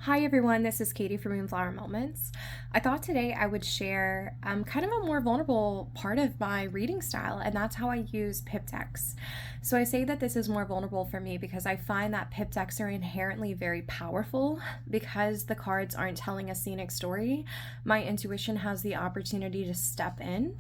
Hi everyone, this is Katie from Moonflower Moments. I thought today I would share kind of a more vulnerable part of my reading style, and that's how I use pip decks. So I say that this is more vulnerable for me because I find that pip decks are inherently very powerful because the cards aren't telling a scenic story. My intuition has the opportunity to step in,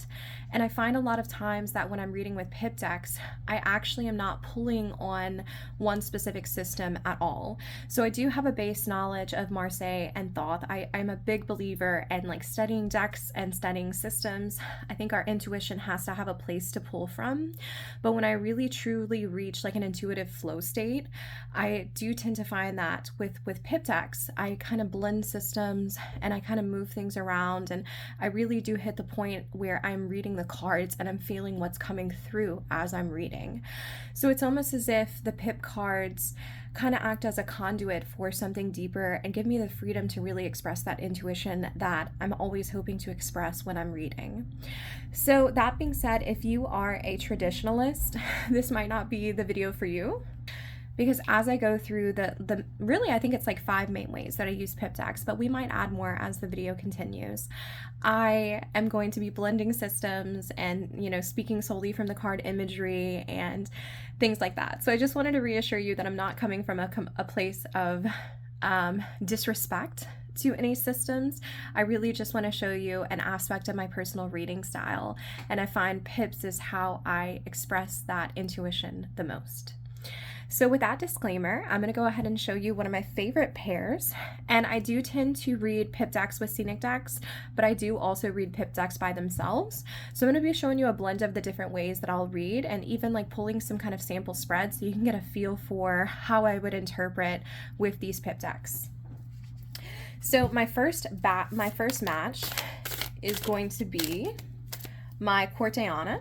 and I find a lot of times that when I'm reading with pip decks, I actually am not pulling on one specific system at all. So I do have a base knowledge of Marseille and Thoth. I'm a big believer in like studying decks and studying systems. I think our intuition has to have a place to pull from. But when I really truly reach like an intuitive flow state, I do tend to find that with pip decks, I kind of blend systems and I kind of move things around, and I really do hit the point where I'm reading the cards and I'm feeling what's coming through as I'm reading. So it's almost as if the pip cards kind of act as a conduit for something deeper and give me the freedom to really express that intuition that I'm always hoping to express when I'm reading. So that being said, if you are a traditionalist, this might not be the video for you. Because as I go through the really, I think it's like 5 main ways that I use pip decks, but we might add more as the video continues. I am going to be blending systems and, speaking solely from the card imagery and things like that. So I just wanted to reassure you that I'm not coming from a place of disrespect to any systems. I really just want to show you an aspect of my personal reading style, and I find pips is how I express that intuition the most. So with that disclaimer, I'm going to go ahead and show you one of my favorite pairs. And I do tend to read pip decks with scenic decks, but I do also read pip decks by themselves. So I'm going to be showing you a blend of the different ways that I'll read, and even like pulling some kind of sample spread so you can get a feel for how I would interpret with these pip decks. So my first match is going to be my Corte,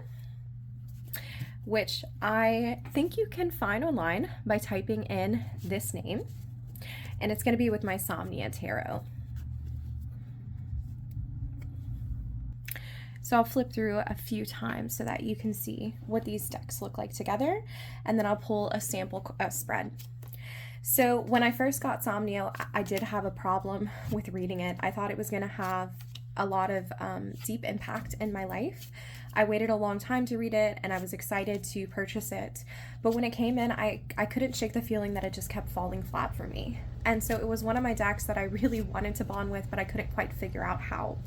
which I think you can find online by typing in this name, and it's going to be with my Somnia Tarot. So I'll flip through a few times so that you can see what these decks look like together, and then I'll pull a sample spread. So when I first got Somnia, I did have a problem with reading it. I thought it was going to have a lot of deep impact in my life. I waited a long time to read it, and I was excited to purchase it. But when it came in, I couldn't shake the feeling that it just kept falling flat for me. And so it was one of my decks that I really wanted to bond with, but I couldn't quite figure out how.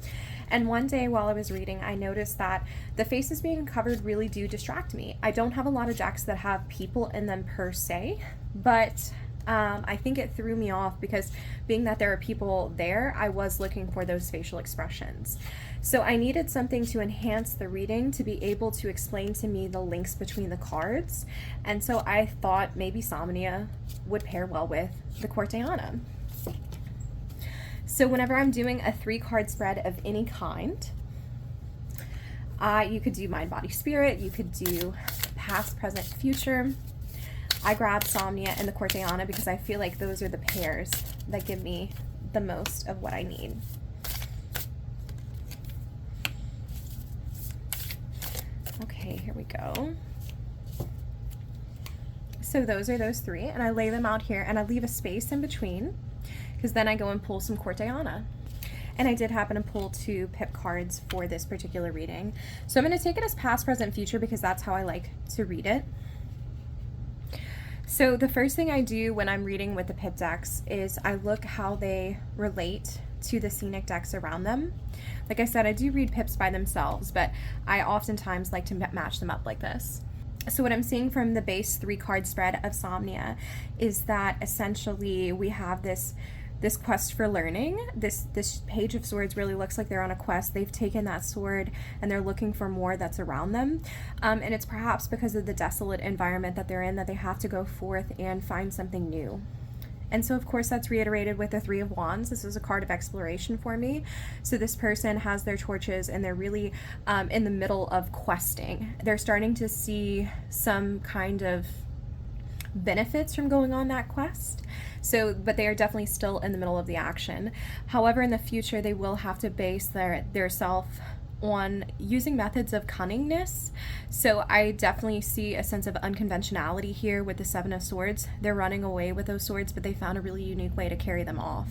And one day while I was reading, I noticed that the faces being covered really do distract me. I don't have a lot of decks that have people in them per se, but I think it threw me off because being that there are people there, I was looking for those facial expressions. So I needed something to enhance the reading to be able to explain to me the links between the cards. And so I thought maybe Somnia would pair well with the Corte. So whenever I'm doing a 3-card spread of any kind, you could do mind, body, spirit, you could do past, present, future. I grabbed Somnia and the Corte because I feel like those are the pairs that give me the most of what I need. Okay, here we go. So those are those 3, and I lay them out here, and I leave a space in between because then I go and pull some Corte. And I did happen to pull 2 pip cards for this particular reading. So I'm going to take it as past, present, future because that's how I like to read it. So the first thing I do when I'm reading with the pip decks is I look how they relate to the scenic decks around them. Like I said, I do read pips by themselves, but I oftentimes like to match them up like this. So what I'm seeing from the base 3-card spread of Somnia is that essentially we have this quest for learning. This Page of Swords really looks like they're on a quest. They've taken that sword and they're looking for more that's around them. And it's perhaps because of the desolate environment that they're in that they have to go forth and find something new. And so of course that's reiterated with the 3 of Wands. This is a card of exploration for me. So this person has their torches and they're really in the middle of questing. They're starting to see some kind of benefits from going on that quest. So, but they are definitely still in the middle of the action. However, in the future, they will have to base their self on using methods of cunningness. So I definitely see a sense of unconventionality here with the Seven of Swords. They're running away with those swords, but they found a really unique way to carry them off.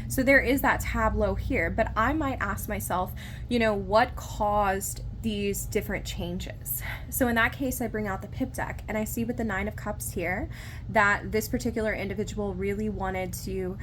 So there is that tableau here, but I might ask myself, you know, what caused these different changes? So in that case, I bring out the pip deck, and I see with the Nine of Cups here that this particular individual really wanted to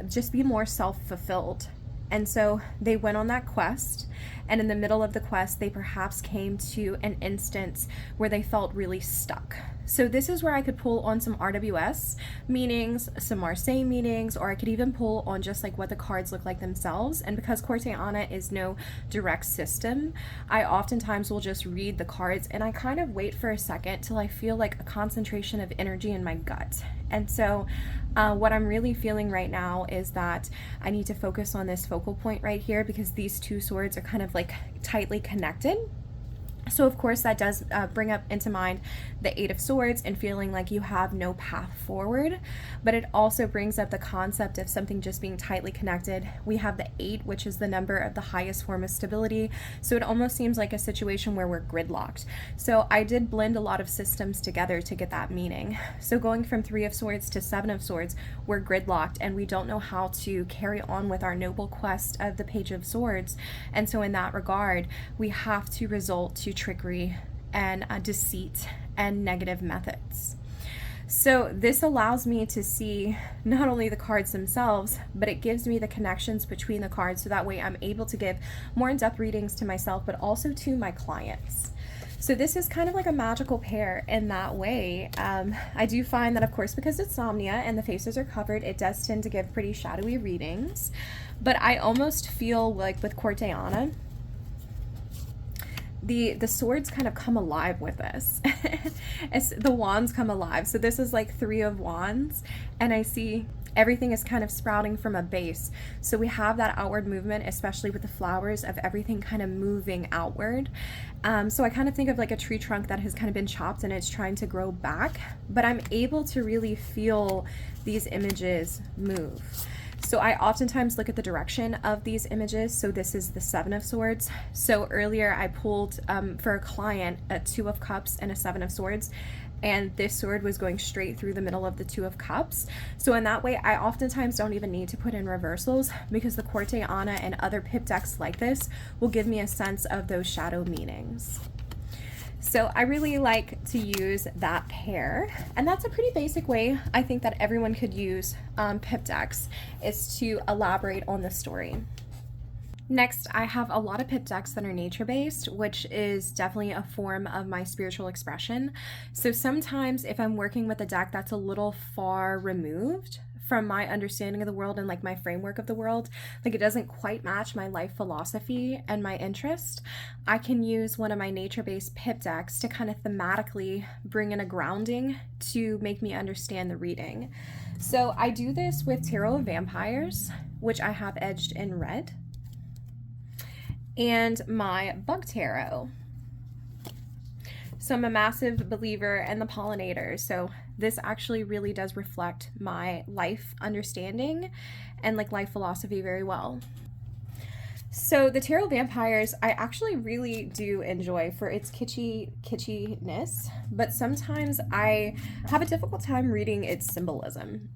just be more self-fulfilled. And so they went on that quest, and in the middle of the quest, they perhaps came to an instance where they felt really stuck. So this is where I could pull on some RWS meanings, some Marseille meanings, or I could even pull on just like what the cards look like themselves. And because Corte is no direct system, I oftentimes will just read the cards and I kind of wait for a second till I feel like a concentration of energy in my gut. And so what I'm really feeling right now is that I need to focus on this focal point right here, because these two swords are kind of like tightly connected. So of course that does bring up into mind the Eight of Swords and feeling like you have no path forward, but it also brings up the concept of something just being tightly connected. We have the 8, which is the number of the highest form of stability, so it almost seems like a situation where we're gridlocked. So I did blend a lot of systems together to get that meaning. So going from 3 of Swords to 7 of Swords, we're gridlocked and we don't know how to carry on with our noble quest of the Page of Swords. And so in that regard, we have to resort to trickery and deceit and negative methods. So this allows me to see not only the cards themselves, but it gives me the connections between the cards, so that way I'm able to give more in-depth readings to myself, but also to my clients. So this is kind of like a magical pair in that way. I do find that, of course, because it's Somnia and the faces are covered, it does tend to give pretty shadowy readings, but I almost feel like with Corte, the swords kind of come alive with this. As the wands come alive. So this is like 3 of Wands, and I see everything is kind of sprouting from a base. So we have that outward movement, especially with the flowers, of everything kind of moving outward. So I kind of think of like a tree trunk that has kind of been chopped and it's trying to grow back, but I'm able to really feel these images move. So I oftentimes look at the direction of these images. So this is the 7 of Swords. So earlier I pulled for a client a 2 of Cups and a 7 of Swords, and this sword was going straight through the middle of the 2 of Cups. So in that way, I oftentimes don't even need to put in reversals, because the Corte and other pip decks like this will give me a sense of those shadow meanings. So I really like to use that pair, and that's a pretty basic way I think that everyone could use pip decks, is to elaborate on the story. Next, I have a lot of pip decks that are nature-based, which is definitely a form of my spiritual expression. So sometimes if I'm working with a deck that's a little far removed from my understanding of the world and like my framework of the world, like it doesn't quite match my life philosophy and my interest, I can use one of my nature-based pip decks to kind of thematically bring in a grounding to make me understand the reading. So I do this with Tarot of Vampyres, which I have edged in red, and my Bug Tarot. So I'm a massive believer in the pollinators, so this actually really does reflect my life understanding and like life philosophy very well. So the Tarot of Vampyres, I actually really do enjoy for its kitschiness, but sometimes I have a difficult time reading its symbolism.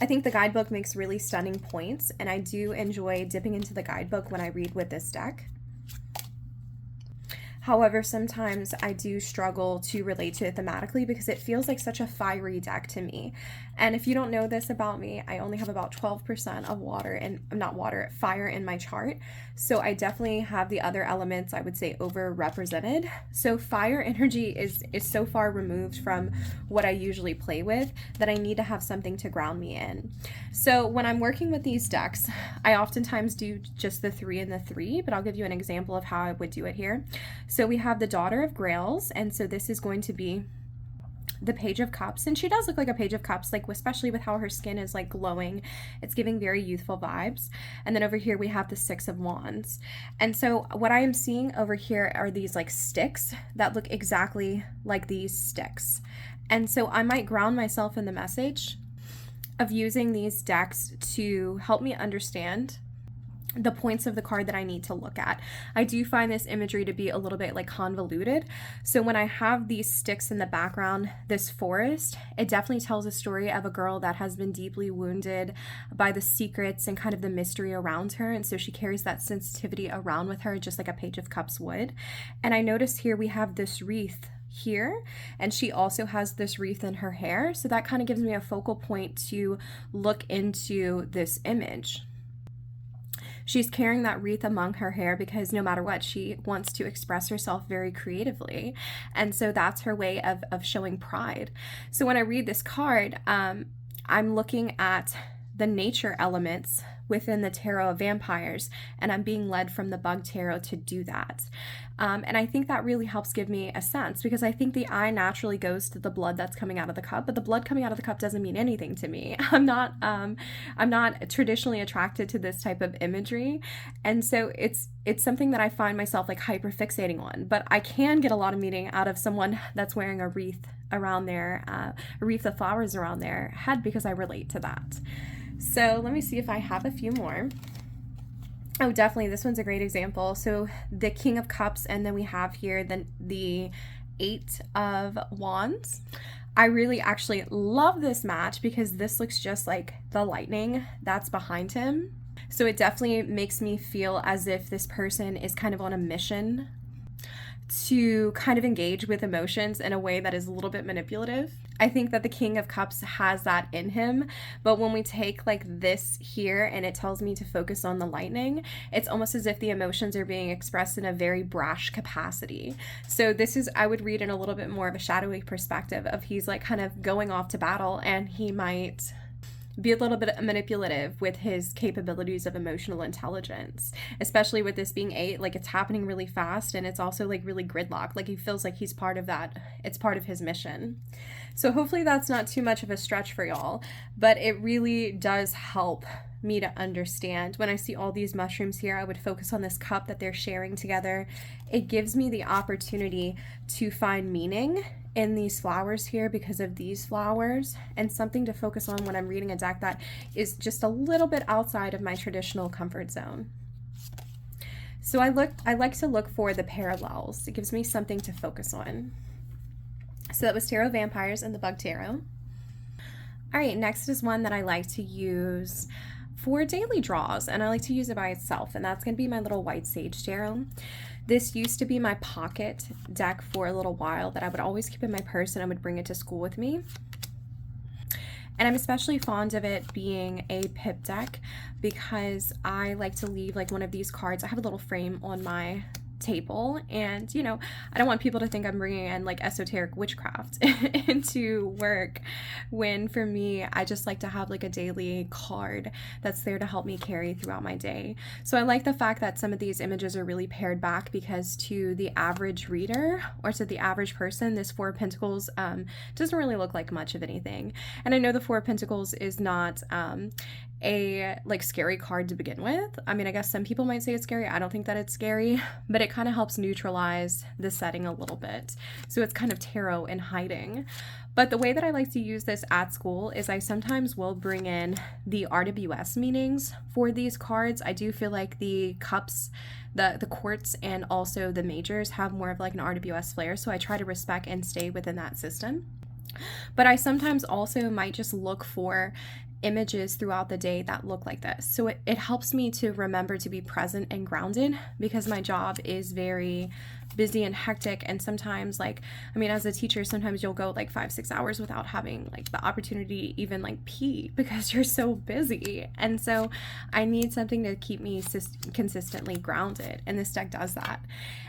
I think the guidebook makes really stunning points, and I do enjoy dipping into the guidebook when I read with this deck. However, sometimes I do struggle to relate to it thematically because it feels like such a fiery deck to me. And if you don't know this about me, I only have about 12% of fire in my chart. So I definitely have the other elements, I would say, overrepresented. So fire energy is so far removed from what I usually play with that I need to have something to ground me in. So when I'm working with these decks, I oftentimes do just the 3 and the 3, but I'll give you an example of how I would do it here. So we have the Daughter of Grails, and so this is going to be the Page of Cups, and she does look like a Page of Cups, like especially with how her skin is like glowing. It's giving very youthful vibes. And then over here we have the 6 of Wands. And so what I am seeing over here are these like sticks that look exactly like these sticks. And so I might ground myself in the message of using these decks to help me understand the points of the card that I need to look at. I do find this imagery to be a little bit like convoluted. So when I have these sticks in the background, this forest, it definitely tells a story of a girl that has been deeply wounded by the secrets and kind of the mystery around her. And so she carries that sensitivity around with her, just like a Page of Cups would. And I noticed here we have this wreath here, and she also has this wreath in her hair. So that kind of gives me a focal point to look into this image. She's carrying that wreath among her hair because no matter what, she wants to express herself very creatively. And so that's her way of showing pride. So when I read this card, I'm looking at the nature elements within the Tarot of Vampires, and I'm being led from the Bug Tarot to do that. And I think that really helps give me a sense, because I think the eye naturally goes to the blood that's coming out of the cup, but the blood coming out of the cup doesn't mean anything to me. I'm not traditionally attracted to this type of imagery, and so it's something that I find myself like hyper fixating on. But I can get a lot of meaning out of someone that's wearing a wreath around their a wreath of flowers around their head, because I relate to that. So let me see if I have a few more. Oh, definitely, this one's a great example. So the King of Cups, and then we have here the Eight of Wands. I really actually love this match because this looks just like the lightning that's behind him. So it definitely makes me feel as if this person is kind of on a mission to kind of engage with emotions in a way that is a little bit manipulative. I think that the King of Cups has that in him, but when we take like this here and it tells me to focus on the lightning, it's almost as if the emotions are being expressed in a very brash capacity. So this is, I would read in a little bit more of a shadowy perspective of he's like kind of going off to battle, and he might be a little bit manipulative with his capabilities of emotional intelligence, especially with this being 8. Like, it's happening really fast, and it's also like really gridlocked. Like, he feels like he's part of that. It's part of his mission. So hopefully that's not too much of a stretch for y'all, but it really does help me to understand. When I see all these mushrooms here, I would focus on this cup that they're sharing together. It gives me the opportunity to find meaning in these flowers here because of these flowers, and something to focus on when I'm reading a deck that is just a little bit outside of my traditional comfort zone. So I like to look for the parallels. It gives me something to focus on. So that was Tarot of Vampires and the Bug Tarot. All right, next is one that I like to use for daily draws, and I like to use it by itself, and that's going to be my little White Sage Tarot. This used to be my pocket deck for a little while that I would always keep in my purse, and I would bring it to school with me. And I'm especially fond of it being a pip deck because I like to leave like one of these cards. I have a little frame on my table, and you know, I don't want people to think I'm bringing in like esoteric witchcraft into work, when for me I just like to have like a daily card that's there to help me carry throughout my day. So I like the fact that some of these images are really pared back, because to the average reader or to the average person, this Four of Pentacles doesn't really look like much of anything. And I know the Four of Pentacles is not a like scary card to begin with. I mean, I guess some people might say it's scary. I don't think that it's scary, but it kind of helps neutralize the setting a little bit. So it's kind of tarot in hiding. But the way that I like to use this at school is I sometimes will bring in the RWS meanings for these cards. I do feel like the cups, the courts, and also the majors have more of like an RWS flair, so I try to respect and stay within that system. But I sometimes also might just look for images throughout the day that look like this. So it helps me to remember to be present and grounded, because my job is very busy and hectic, and sometimes, like, I mean, as a teacher, sometimes you'll go like 5-6 hours without having like the opportunity to even like pee because you're so busy. And so I need something to keep me consistently grounded, and this deck does that.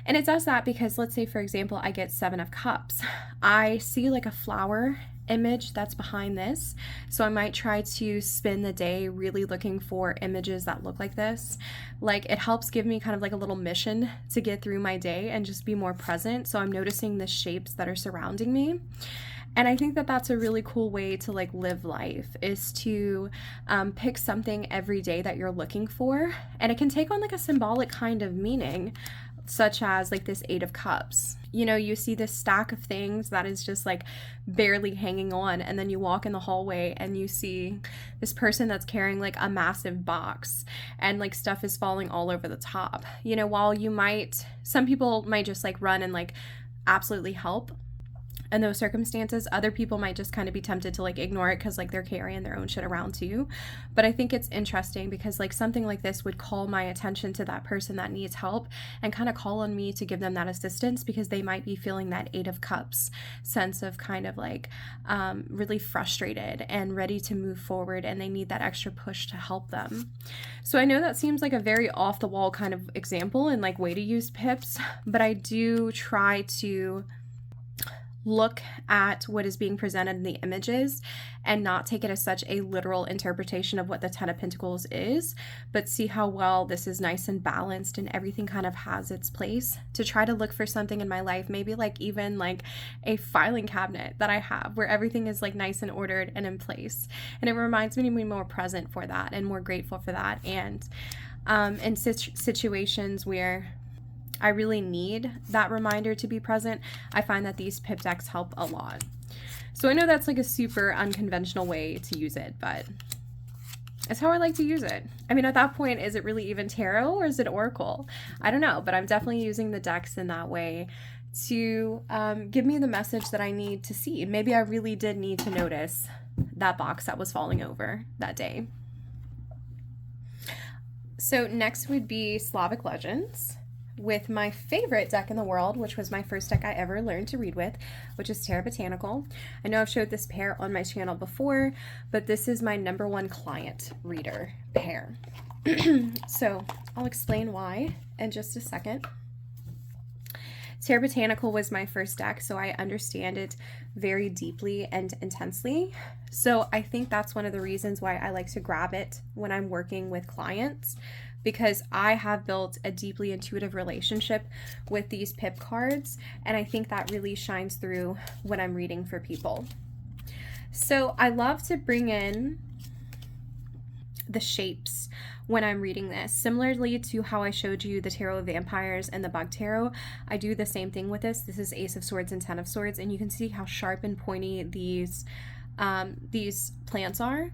And it does that because, let's say for example, I get 7 of Cups. I see like a flower image that's behind this, so I might try to spend the day really looking for images that look like this. Like, it helps give me kind of like a little mission to get through my day and just be more present, so I'm noticing the shapes that are surrounding me. And I think that that's a really cool way to like live life, is to pick something every day that you're looking for, and it can take on like a symbolic kind of meaning. such as like this Eight of Cups. You know, you see this stack of things that is just like barely hanging on, and then you walk in the hallway and you see this person that's carrying like a massive box, and like stuff is falling all over the top. You know, while some people might just like run and like absolutely help in those circumstances, other people might just kind of be tempted to like ignore it because like they're carrying their own shit around too. But I think it's interesting because like something like this would call my attention to that person that needs help and kind of call on me to give them that assistance, because they might be feeling that Eight of Cups sense of kind of like really frustrated and ready to move forward, and they need that extra push to help them. So I know that seems like a very off the wall kind of example and like way to use pips, but I do try to look at what is being presented in the images and not take it as such a literal interpretation of what the Ten of Pentacles is, but see how well this is nice and balanced and everything kind of has its place, to try to look for something in my life, maybe like even like a filing cabinet that I have where everything is like nice and ordered and in place. And it reminds me to be more present for that and more grateful for that. And in situations where I really need that reminder to be present, I find that these pip decks help a lot. So I know that's like a super unconventional way to use it, but it's how I like to use it. I mean, at that point, is it really even tarot or is it oracle? I don't know, but I'm definitely using the decks in that way to give me the message that I need to see. Maybe I really did need to notice that box that was falling over that day. So next would be Slavic Legends, with my favorite deck in the world, which was my first deck I ever learned to read with, which is Terra Botanical. I know I've showed this pair on my channel before, but this is my #1 client reader pair. So I'll explain why in just a second. Terra Botanical was my first deck, so I understand it very deeply and intensely. So I think that's one of the reasons why I like to grab it when I'm working with clients, because I have built a deeply intuitive relationship with these pip cards, and I think that really shines through when I'm reading for people. So I love to bring in the shapes when I'm reading this. Similarly to how I showed you the Tarot of Vampyres and the Bug Tarot, I do the same thing with this. This is Ace of Swords and Ten of Swords, and you can see how sharp and pointy these plants are.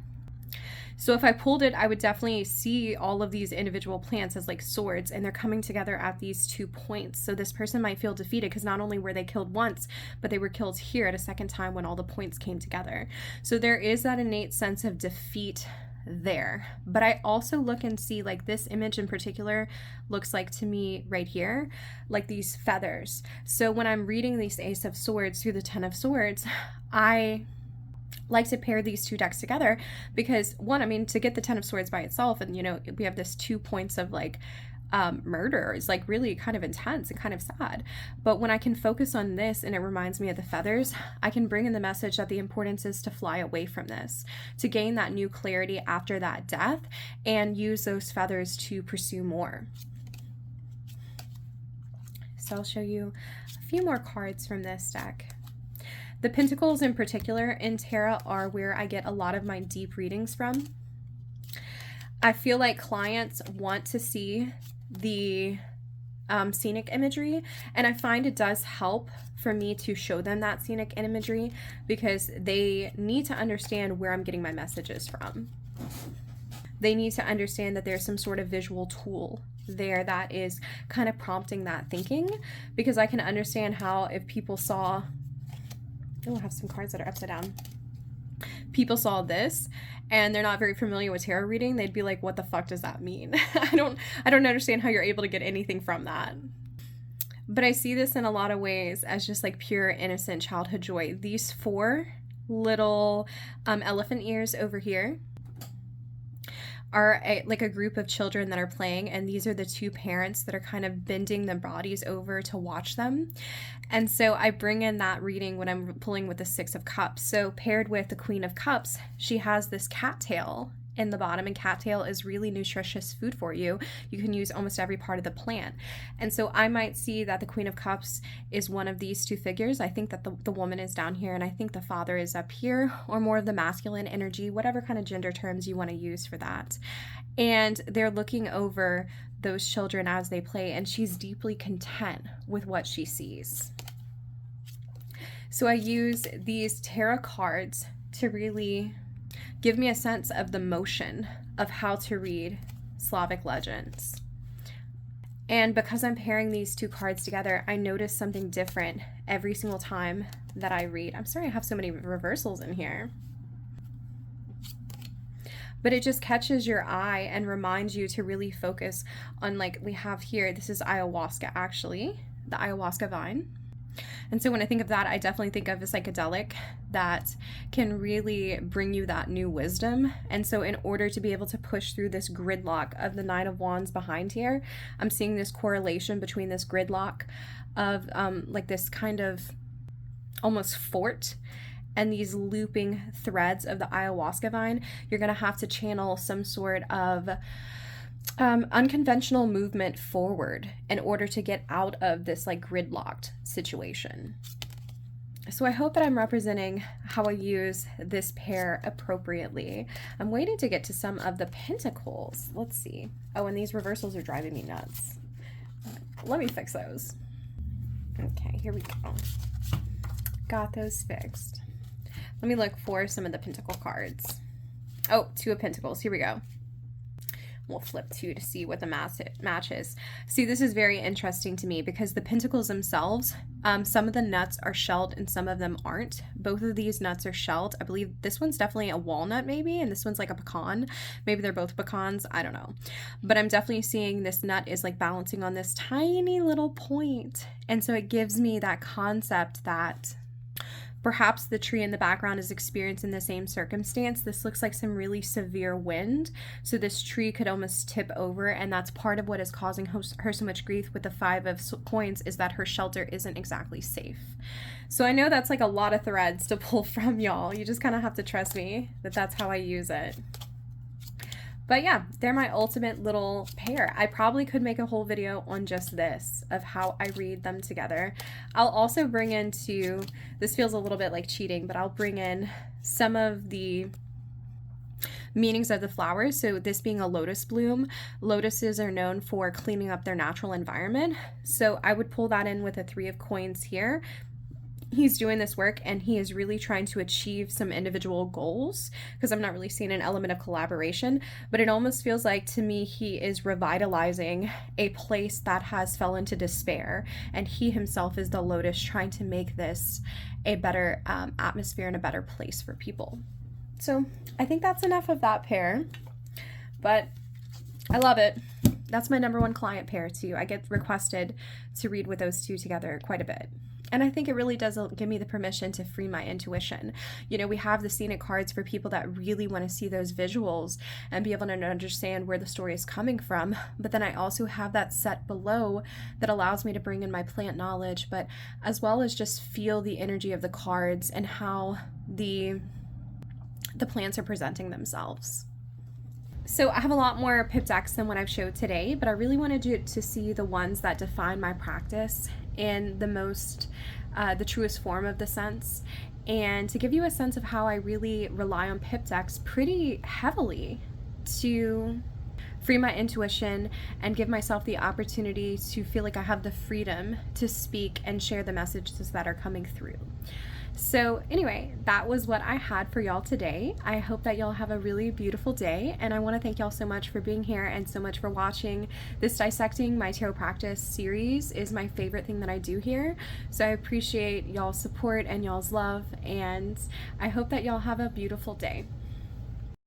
So if I pulled it, I would definitely see all of these individual plants as like swords, and they're coming together at these 2 points. So this person might feel defeated because not only were they killed once, but they were killed here at a second time when all the points came together. So there is that innate sense of defeat there. But I also look and see, like, this image in particular looks like to me right here, like these feathers. So when I'm reading these Ace of Swords through the Ten of Swords, I like to pair these two decks together because, one, I mean, to get the Ten of Swords by itself, and, you know, we have this 2 points of like murder is like really kind of intense and kind of sad. But when I can focus on this and it reminds me of the feathers, I can bring in the message that the importance is to fly away from this, to gain that new clarity after that death, and use those feathers to pursue more. So I'll show you a few more cards from this deck. The Pentacles in particular in Terra are where I get a lot of my deep readings from. I feel like clients want to see the scenic imagery, and I find it does help for me to show them that scenic imagery because they need to understand where I'm getting my messages from. They need to understand that there's some sort of visual tool there that is kind of prompting that thinking, because I can understand how if people saw, oh, I have some cards that are upside down. People saw this and they're not very familiar with tarot reading, they'd be like, what the fuck does that mean? I don't understand how you're able to get anything from that. But I see this in a lot of ways as just like pure innocent childhood joy. These 4 little elephant ears over here are like a group of children that are playing, and these are the 2 parents that are kind of bending their bodies over to watch them. And so I bring in that reading when I'm pulling with the 6 of Cups. So paired with the Queen of Cups, she has this cattail in the bottom, and cattail is really nutritious food for you. You can use almost every part of the plant. And so I might see that the Queen of Cups is one of these 2 figures. I think that the woman is down here, and I think the father is up here, or more of the masculine energy, whatever kind of gender terms you want to use for that. And they're looking over those children as they play, and she's deeply content with what she sees. So I use these tarot cards to really give me a sense of the motion of how to read Slavic Legends. And because I'm pairing these two cards together, I notice something different every single time that I read. I'm sorry I have so many reversals in here. But it just catches your eye and reminds you to really focus on, like we have here, this is ayahuasca actually, the ayahuasca vine. And so when I think of that, I definitely think of a psychedelic that can really bring you that new wisdom. And so in order to be able to push through this gridlock of the Nine of Wands behind here, I'm seeing this correlation between this gridlock of like this kind of almost fort and these looping threads of the ayahuasca vine. You're going to have to channel some sort of unconventional movement forward in order to get out of this like gridlocked situation. So I hope that I'm representing how I use this pair appropriately. I'm waiting to get to some of the pentacles. Let's see. Oh, and these reversals are driving me nuts. Let me fix those. Okay, here we go. Got those fixed. Let me look for some of the pentacle cards. Oh, Two of Pentacles. Here we go. We'll flip two to see what the match is. See, this is very interesting to me because the pentacles themselves, some of the nuts are shelled and some of them aren't. Both of these nuts are shelled. I believe this one's definitely a walnut maybe, and this one's like a pecan. Maybe they're both pecans. I don't know. But I'm definitely seeing this nut is like balancing on this tiny little point. And so it gives me that concept that perhaps the tree in the background is experiencing the same circumstance. This looks like some really severe wind. So this tree could almost tip over, and that's part of what is causing her so much grief with the Five of Coins, is that her shelter isn't exactly safe. So I know that's like a lot of threads to pull from, y'all. You just kind of have to trust me that that's how I use it. But yeah, they're my ultimate little pair. I probably could make a whole video on just this, of how I read them together. I'll also bring into, this feels a little bit like cheating, but I'll bring in some of the meanings of the flowers. So this being a lotus bloom, lotuses are known for cleaning up their natural environment. So I would pull that in with a Three of Coins here. He's doing this work and he is really trying to achieve some individual goals, because I'm not really seeing an element of collaboration, but it almost feels like to me he is revitalizing a place that has fell into despair, and he himself is the lotus trying to make this a better atmosphere and a better place for people. So I think that's enough of that pair, but I love it. That's my #1 client pair too. I get requested to read with those two together quite a bit. And I think it really does give me the permission to free my intuition. You know, we have the scenic cards for people that really want to see those visuals and be able to understand where the story is coming from. But then I also have that set below that allows me to bring in my plant knowledge, but as well as just feel the energy of the cards and how the plants are presenting themselves. So I have a lot more pip decks than what I've showed today, but I really wanted you to see the ones that define my practice in the truest form of the sense, and to give you a sense of how I really rely on pip decks pretty heavily to free my intuition and give myself the opportunity to feel like I have the freedom to speak and share the messages that are coming through. So anyway, that was what I had for y'all today. I hope that y'all have a really beautiful day, and I want to thank y'all so much for being here and so much for watching. This Dissecting My Tarot Practice series is my favorite thing that I do here, so I appreciate y'all's support and y'all's love, and I hope that y'all have a beautiful day.